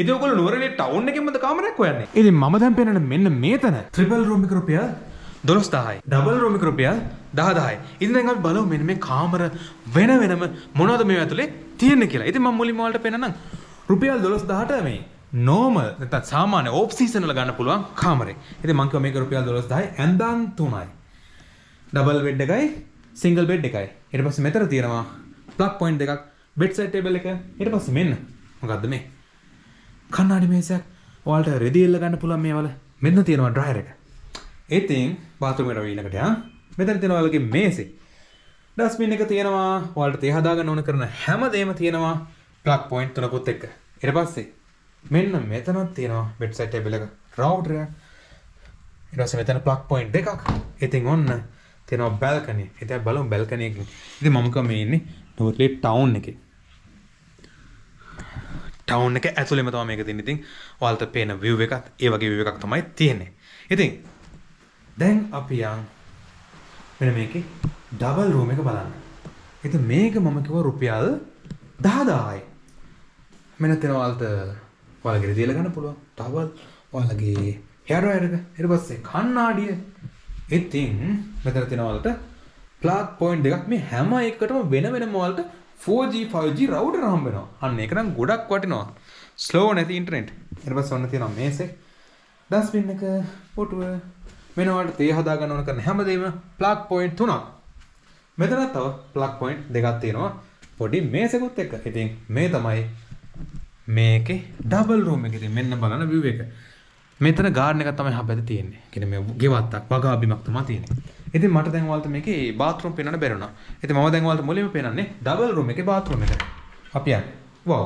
ඉතින් ඔයගොල්ලෝ නුවරඑළිය ටවුන් එකෙන්මද කාමරයක් හොයන්නේ? ඉතින් මම දැන් පෙන්නන මෙන්න මේතන ට්‍රිපල් රූම් එක රුපියල් 12000යි. ඩබල් රූම් එක රුපියල් 10000යි. ඉතින් දැන් අපි බලමු මෙන්න මේ කාමර වෙන වෙනම මොනවද මේ ඇතුලේ තියෙන්නේ කියලා. ඉතින් මම මුලින්ම ඔයාලට පෙන්නනම් රුපියල් 12000ට මේ normal නැත්නම් සාමාන්‍ය ඕෆ් සීසන් වල ගන්න පුළුවන් කාමරේ. ඉතින් මම කිව්වා මේක රුපියල් 12000යි ඇඳන් 3යි. ඩබල් බෙඩ් එකයි සිංගල් බෙඩ් එකයි. ඊට පස්සේ මෙතන තියෙනවා ප්ලග් පොයින්ට් දෙකක්, බෙඩ් සයිඩ් ටේබල් එක. ඊට පස්සේ මෙන්න මොකද්ද මේ? කණ්ණාඩි මේසයක්. ඔයාලට රෙදි එල්ල ගන්න පුළුවන් මේවල. මෙන්න තියෙනවා ඩ්‍රයර් එක. ඉතින් බාත්රූම් එකට ඊළඟට මෙතන තියෙනවා ඔයාලගේ මේසේ. ඩස්බින් එක තියෙනවා. ඔයාලට තේ හදා ගන්න ඕන කරන හැමදේම තියෙනවා ප්ලග් පොයින්ට් තුනකුත් එක්ක. ඊට පස්සේ මෙන්න මෙතනත් තියෙනවා බෙඩ් සයිඩ් ටේබල් එක, රවුටර් එක. ඊට පස්සේ මෙතන ප්ලග් පොයින්ට් දෙකක්. ඉතින් ඔන්න තියෙනවා බැල්කනි. ඉතින් බලමු බැල්කනි එකකින්. ඉතින් මම කම මේ ඉන්නේ නුවරඑළිය ටවුන් එකේ. ටවුන් එක ඇතුළේම තමයි මේක තියෙන්නේ. ඉතින් ඔයාලට පේන view එකත් ඒ වගේ view එකක් තමයි තියෙන්නේ. ඉතින් දැන් අපි යන් මෙන්න මේකේ ඩබල් රූම් එක බලන්න. ඉතින් මේක මම කිව්වා රුපියල් 10000යි. මෙන්න තියෙනවා ඔයාලට ඔයාලගේ රිදීලා ගන්න පුළුවන්. ටවල් ඔයාලගේ හෙයර් ඩ්‍රයර් එක. ඊට පස්සේ කණ්ණාඩිය. ඉතින් මෙතන තියෙනවා ඔයාලට ප්ලග් පොයින්ට් දෙකක්. මේ හැම එකකටම වෙන වෙනම ඔයාලට 4G 5G රවුටර් හම්බ වෙනවා. අන්න ඒක නම් ගොඩක් වටිනවා. ස්ලෝ නැති ඉන්ටර්නෙට්. ඊට පස්සේ ඔන්න තියෙනවා මේසෙක්. ඩස්බින් එක, පොටුව. මෙන්න ඔයාලට තේ හදා ගන්න ඕන කරන හැමදේම ප්ලග් පොයින්ට් තුනක්. මෙතන තව ප්ලග් පොයින්ට් දෙකක් තියෙනවා. පොඩි මේසෙකුත් එක්ක. ඉතින් මේ තමයි මේකේ ඩබල් රූම් එක. ඉතින් මෙන්න බලන්න view එක. මෙතන ගාඩන් එකක් තමයි හැබැයි තියෙන්නේ. කියන්නේ මේ ගෙවත්තක් වගා බිමක් තමයි තියෙන්නේ. ඉතින් මට දැන් ඔයාලට මේකේ බාත්රූම් පෙන්වන්න බැරුණා. ඉතින් මම දැන් ඔයාලට මුලින්ම පෙන්වන්නේ ඩබල් රූම් එකේ බාත්රූම් එක. අපි යන්නේ. වව්.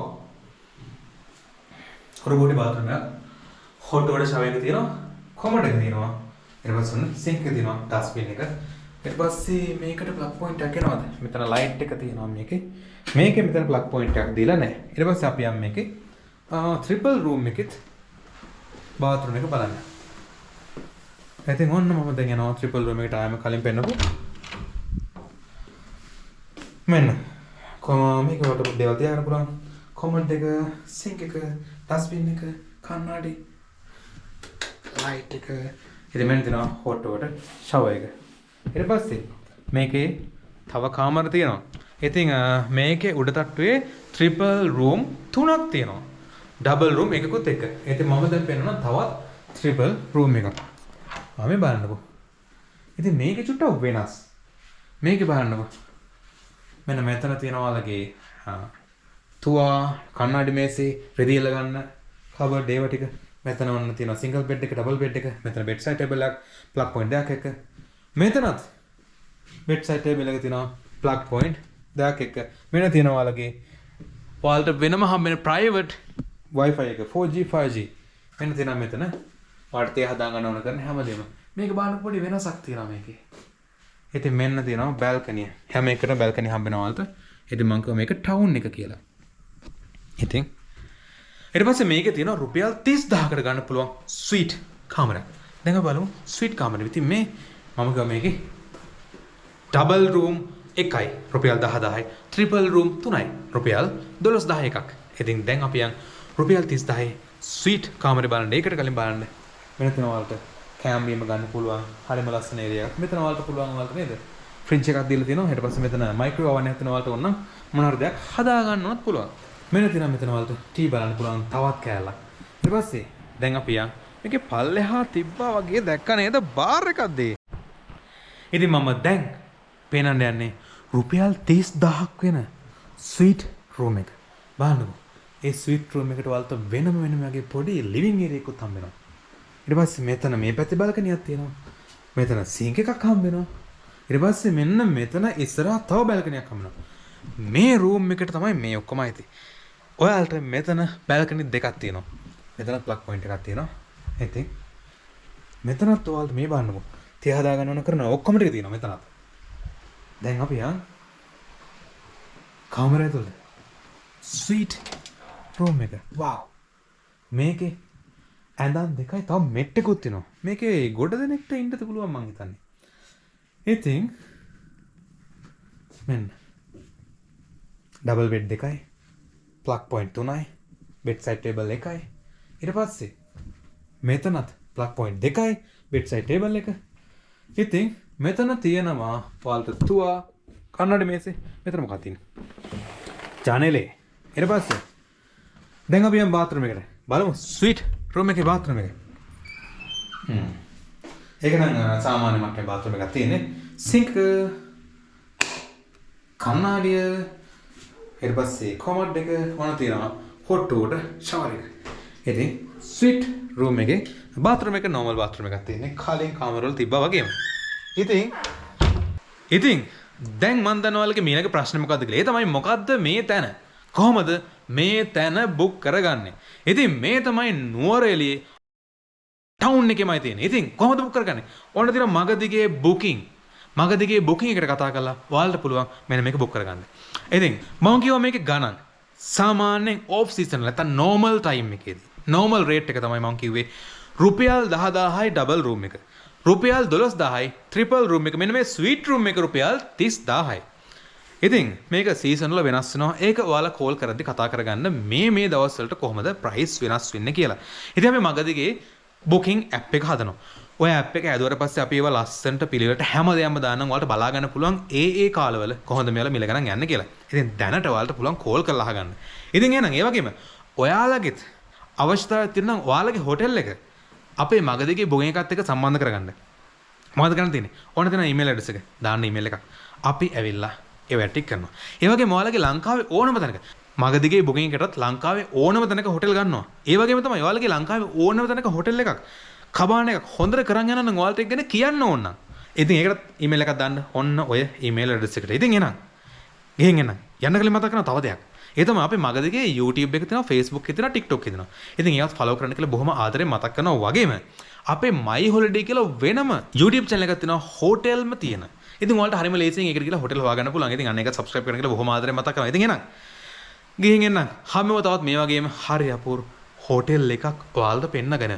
හොරබෝඩි බාත්රූම් එක. හොට් වල ෂවර් එක තියෙනවා. කොමඩ් එක තියෙනවා. ඊට පස්සේ ඔන්න සින්ක් එක තියෙනවා. ඩස්බින් එක. ඊට පස්සේ මේකට ප්ලග් පොයින්ට් එකක් එනවාද? මෙතන ලයිට් එක තියෙනවා මේකේ. මේකේ මෙතන ප්ලග් පොයින්ට් එකක් දීලා නැහැ. ඊට පස්සේ අපි යම් මේකේ ට්‍රිපල් රූම් එකෙත් බාත්රූම් එක බලන්න. ඉතින් ඔන්න මම දැන් යනවා ට්‍රිපල් රූම් එකට ආයම කලින් පෙන්නපු. මෙන්න කොහොම මේක වලට දේවල් තියාගන්න පුළුවන්. කොමඩ් එක, සින්ක් එක, ඩස්බින් එක, කණ්ණාඩි, ලයිට් එක. ඉතින් මෙන්න තියෙනවා හොට් වෝටර් ෂවර් එක. ඊට පස්සේ මේකේ තව කාමර තියෙනවා. ඉතින් මේකේ උඩ තට්ටුවේ ට්‍රිපල් රූම් 3ක් තියෙනවා. ඩබල් රූම් එකකුත් එක්ක. ඉතින් මම දැන් පෙන්නනවා තවත් ට්‍රිපල් රූම් එකක්. මේ බලන්නකෝ. ඉතින් මේකේ චුට්ටක් වෙනස්. මේකේ බලන්නකෝ. මෙන්න මෙතන තියෙනවා ඔයාලගේ තුවා, කණ්ණාඩි මේසේ, රෙදි එල්ල ගන්න, කබඩ් ඒව ටික. මෙතන ඔන්න තියෙනවා සිංගල් බෙඩ් එක, ඩබල් බෙඩ් එක. මෙතන බෙඩ් සයිඩ් ටේබල් එකක්, ප්ලග් පොයින්ට් දෙකක් එක්ක. මෙතනත් බෙඩ් සයිඩ් ටේබල් එක තියෙනවා ප්ලග් පොයින්ට් දෙකක් එක්ක. මෙන්න තියෙනවා ඔයාලගේ ඔයාලට වෙනම හම්බෙන ප්‍රයිවට් Wi-Fi එක 4G 5G. මෙන්න තියෙනවා මෙතන. ඔයාලට තේ හදා ගන්න ඕන කරන හැමදේම. මේක බලන්න පොඩි වෙනසක් තියෙනවා මේකේ. ඉතින් මෙන්න තියෙනවා බැල්කනිය. හැම එකටම බැල්කනි හම්බෙනවා ඔයාලට. ඉතින් මම කිව්වා මේක ටවුන් එක කියලා. ඉතින් ඊට පස්සේ මේකේ තියෙනවා රුපියල් 30000කට ගන්න පුළුවන් ස්වීට් කාමරයක්. දැන් අපි බලමු ස්වීට් කාමරේ. ඉතින් මේ මම කිව්වා මේකේ ඩබල් රූම් එකයි රුපියල් 10000යි, ට්‍රිපල් රූම් 3යි රුපියල් 12000 එකක්. ඉතින් දැන් අපි යන් රුපියල් 30000යි ස්වීට් කාමරේ බලන්න. ඒකට කලින් බලන්න මෙන්න තියෙනවා ඔයාලට කෑම බීම ගන්න පුළුවන්. හරිම ලස්සන ඒරියා එකක්. මෙතන ඔයාලට පුළුවන් ඔයාලට නේද? ෆ්‍රිජ් එකක් දීලා තියෙනවා. ඊට පස්සේ මෙතන මයික්‍රෝවේව් ඕවන් එකක් තියෙනවා ඔයාලට ඕන නම් මොන හරි දෙයක් හදා ගන්නවත් පුළුවන්. මෙන්න තියෙනවා මෙතන ඔයාලට ටී බලන්න පුළුවන් තවත් කෑල්ලක්. ඊට පස්සේ දැන් අපි යන් මේකේ පල්ලෙහා තිබ්බා වගේ දැක්ක නේද බාර් එකක්ද ඒ? ඉතින් මම දැන් පේනන්න යන්නේ රුපියල් 30000ක් වෙන ස්වීට් රූම් එක. බලන්නකෝ. ඒ ස්වීට් රූම් එකට ඔයාලට වෙනම වගේ පොඩි ලිවිං ඒරියා එකක් හම්බ වෙනවා. ඊට පස්සේ මෙතන මේ පැත්තේ බල්කනියක් තියෙනවා. මෙතන සින්ක් එකක් හම්බ වෙනවා. ඊට පස්සේ මෙන්න මෙතන ඉස්සරහා තව බල්කනියක් හම්බ වෙනවා. මේ රූම් එකට තමයි මේ ඔක්කොම ඇති. ඔයාලට මෙතන බල්කනි දෙකක් තියෙනවා. මෙතන ප්ලග් පොයින්ට් එකක් තියෙනවා. ඉතින් මෙතනත් ඔයාලට මේ බලන්නකෝ. තිය හදා ගන්න ඕන කරන ඔක්කොම ටික තියෙනවා මෙතනත්. දැන් අපි කාමරය තුල ස්වීට් රූම් එක. වව්. මේකේ ඇඳන් දෙකයි තව මෙට් එකකුත් තියෙනවා. මේකේ ගොඩ දෙනෙක්ට ඉන්නත් පුළුවන් මං හිතන්නේ. ඉතින් මෙන්න ඩබල් බෙඩ් දෙකයි, ප්ලග් පොයින්ට් 3යි, bedside table එකයි. ඊට පස්සේ මෙතනත් plug point දෙකයි bedside table එක. ඉතින් මෙතන තියෙනවා ඔයාලට තුවා කන්නඩි මේසේ. මෙතන මොකක්ද තියෙන්නේ? ජනලේ. ඊට පස්සේ දැන් අපි යමු bathroom එකට. බලමු suite room එකේ bathroom එක. ඒක නම් සාමාන්‍ය මට්ටමේ bathroom එකක් තියෙන්නේ. sink කන්නඩිය ඊට පස්සේ කොමඩ් එක වුණා තියෙනවා. hot water shower එක. ඉතින් suite room එකේ bathroom එක normal bathroom එකක් තියෙන්නේ. කලින් කාමරවල තිබ්බා වගේම. ඉතින් දැන් මන් දන්නවා ඔයාලගේ මීළඟ ප්‍රශ්නේ මොකද්ද කියලා. ඒ තමයි මොකද්ද මේ තැන? කොහොමද මේ තැන book කරගන්නේ? ඉතින් මේ තමයි නුවරඑළියේ ටවුන් එකේමයි තියෙන්නේ. ඉතින් කොහොමද book කරගන්නේ? ඕන දින මගදිගේ booking එකට කතා කරලා ඔයාලට පුළුවන් මෙන්න මේක book කරගන්න. ඉතින් මම කිව්වා මේකේ ගණන් සාමාන්‍යයෙන් off season නැත්නම් normal time එකේදී normal rate එක තමයි මම කිව්වේ රුපියල් 10000යි double room එක. රුපියල් 12000යි triple room එක. මෙන්න මේ suite room එක රුපියල් 30000යි. ඉතින් මේක සීසන් වල වෙනස් වෙනවා. ඒක ඔයාලා කෝල් කරද්දි කතා කරගන්න මේ දවස් වලට කොහොමද price වෙනස් වෙන්නේ කියලා. ඉතින් අපි මගදිගේ booking app එක හදනවා. ඔය app එක ඇදුවට පස්සේ අපි ඒවා ලස්සනට පිළිවෙලට හැමදේම දාන්නම්. ඔයාලට බලා ගන්න පුළුවන් ඒ කාලවල කොහොමද මේවල මිල ගණන් යන්නේ කියලා. ඉතින් දැනට ඔයාලට පුළුවන් කෝල් කරලා අහගන්න. ඉතින් එහෙනම් ඒ වගේම ඔයාලගෙත් අවශ්‍යතාවයක් තියෙනවා නම් ඔයාලගේ හොටෙල් එක අපේ මගදිගේ බොගින් එකත් එක්ක සම්බන්ධ කරගන්න. මොකද කරන්න තියෙන්නේ? ඕන දෙන ඊමේල් ඇඩ්‍රස් එක දාන්න ඊමේල් එකක්. අපි ඇවිල්ලා ඒ වැඩ ටික කරනවා. ඒ වගේම ඔයාලගේ ලංකාවේ ඕනම තැනක මගදිගේ බොගින් එකටත් ලංකාවේ ඕනම තැනක හොටෙල් ගන්නවා. ඒ වගේම තමයි ඔයාලගේ ලංකාවේ ඕනම තැනක හොටෙල් එකක් කබාන එකක් හොඳට කරන් යනවා නම් ඔයාලට ඒක ගැන කියන්න ඕන නම්. ඉතින් ඒකට ඊමේල් එකක් දාන්න ඔන්න ඔය ඊමේල් ඇඩ්‍රස් එකට. ඉතින් එනං ගිහින් එනං යන්න කලින් මතක් කරනවා තව දෙයක්. ඒ තමයි අපේ මගදිගේ YouTube එක තියෙනවා, Facebook එක තියෙනවා, TikTok එක තියෙනවා. ඉතින් ඒවත් follow කරන්න කියලා බොහොම ආදරෙන් මතක් කරනවා වගේම අපේ My Holiday කියලා වෙනම YouTube channel එකක් තියෙනවා හෝටල්ම තියෙන. ඉතින් ඔයාලට හරියම ලේසියෙන් ඒකට ගිහලා හොටෙල් හොයාගන්න පුළුවන්. ඉතින් අන්න ඒක subscribe කරන්න කියලා බොහොම ආදරෙන් මතක් කරනවා. ඉතින් එනං ගිහින් එන්න හැමෝම තවත් මේ වගේම හරි අපූර්ව හෝටල් එකක් ඔයාලට පෙන්නගෙන